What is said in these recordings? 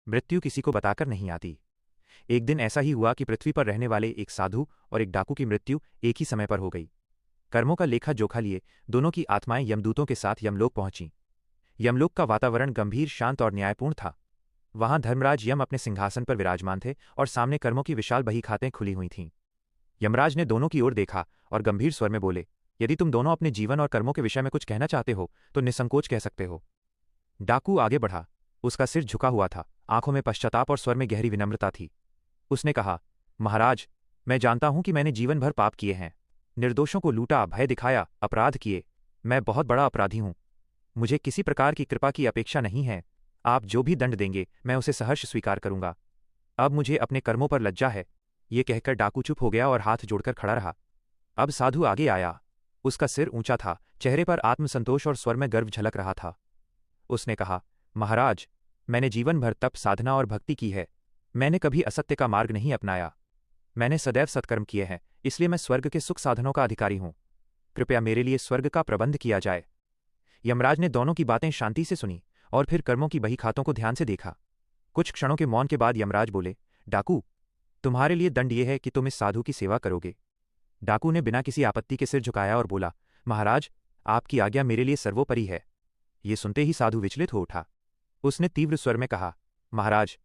मृत्यु किसी को बताकर नहीं आती। एक दिन ऐसा ही हुआ कि पृथ्वी पर रहने वाले एक साधु और एक डाकू की मृत्यु एक ही समय पर हो गई। कर्मों का लेखा जोखा लिए दोनों की आत्माएं यमदूतों के साथ यमलोक पहुंची। यमलोक का वातावरण गंभीर, शांत और न्यायपूर्ण था। वहां धर्मराज यम अपने सिंहासन पर विराजमान थे और सामने कर्मों की विशाल बही खातें खुली हुई थीं। यमराज ने दोनों की ओर देखा और गंभीर स्वर में बोले, यदि तुम दोनों अपने जीवन और कर्मों के विषय में कुछ कहना चाहते हो तो निसंकोच कह सकते हो। डाकू आगे बढ़ा। उसका सिर झुका हुआ था, आंखों में पश्चाताप और स्वर में गहरी विनम्रता थी। उसने कहा, महाराज, मैं जानता हूं कि मैंने जीवन भर पाप किए हैं, निर्दोषों को लूटा, भय दिखाया, अपराध किए। मैं बहुत बड़ा अपराधी हूं। मुझे किसी प्रकार की कृपा की अपेक्षा नहीं है। आप जो भी दंड देंगे मैं उसे सहर्ष स्वीकार करूंगा। अब मुझे अपने कर्मों पर लज्जा है। ये कहकर डाकू चुप हो गया और हाथ जोड़कर खड़ा रहा। अब साधु आगे आया। उसका सिर ऊंचा था, चेहरे पर आत्मसंतोष और स्वर में गर्व झलक रहा था। उसने कहा, महाराज, मैंने जीवन भर तप, साधना और भक्ति की है। मैंने कभी असत्य का मार्ग नहीं अपनाया। मैंने सदैव सत्कर्म किए हैं, इसलिए मैं स्वर्ग के सुख साधनों का अधिकारी हूं। कृपया मेरे लिए स्वर्ग का प्रबंध किया जाए। यमराज ने दोनों की बातें शांति से सुनी और फिर कर्मों की बही खातों को ध्यान से देखा। कुछ क्षणों के मौन के बाद यमराज बोले, डाकू, तुम्हारे लिए दंड यह है कि तुम इस साधु की सेवा करोगे। डाकू ने बिना किसी आपत्ति के सिर झुकाया और बोला, महाराज, आपकी आज्ञा मेरे लिए सर्वोपरि है। ये सुनते ही साधु विचलित हो उठा। उसने तीव्र स्वर में कहा, महाराज,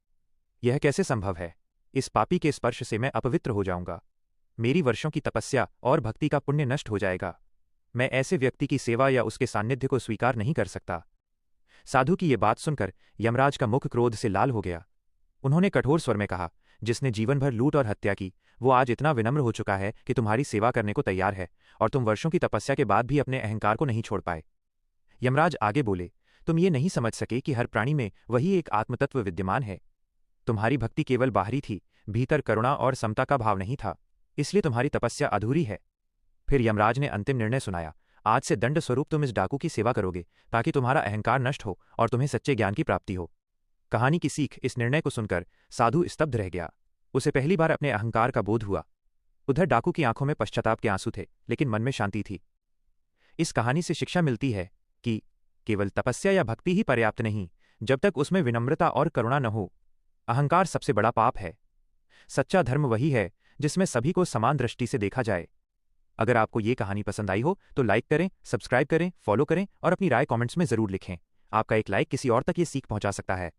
यह कैसे संभव है? इस पापी के स्पर्श से मैं अपवित्र हो जाऊंगा। मेरी वर्षों की तपस्या और भक्ति का पुण्य नष्ट हो जाएगा। मैं ऐसे व्यक्ति की सेवा या उसके सान्निध्य को स्वीकार नहीं कर सकता। साधु की ये बात सुनकर यमराज का मुख क्रोध से लाल हो गया। उन्होंने कठोर स्वर में कहा, जिसने जीवन भर लूट और हत्या की, वो आज इतना विनम्र हो चुका है कि तुम्हारी सेवा करने को तैयार है, और तुम वर्षों की तपस्या के बाद भी अपने अहंकार को नहीं छोड़ पाए। यमराज आगे बोले, तुम ये नहीं समझ सके कि हर प्राणी में वही एक आत्मतत्व विद्यमान है। तुम्हारी भक्ति केवल बाहरी थी, भीतर करुणा और समता का भाव नहीं था, इसलिए तुम्हारी तपस्या अधूरी है। फिर यमराज ने अंतिम निर्णय सुनाया, आज से दंड स्वरूप तुम इस डाकू की सेवा करोगे, ताकि तुम्हारा अहंकार नष्ट हो और तुम्हें सच्चे ज्ञान की प्राप्ति हो। कहानी की सीख। इस निर्णय को सुनकर साधु स्तब्ध रह गया। उसे पहली बार अपने अहंकार का बोध हुआ। उधर डाकू की आंखों में पश्चाताप के आंसू थे, लेकिन मन में शांति थी। इस कहानी से शिक्षा मिलती है कि केवल तपस्या या भक्ति ही पर्याप्त नहीं, जब तक उसमें विनम्रता और करुणा न हो। अहंकार सबसे बड़ा पाप है। सच्चा धर्म वही है जिसमें सभी को समान दृष्टि से देखा जाए। अगर आपको ये कहानी पसंद आई हो तो लाइक करें, सब्सक्राइब करें, फॉलो करें और अपनी राय कमेंट्स में जरूर लिखें। आपका एक लाइक किसी और तक ये सीख पहुंचा सकता है।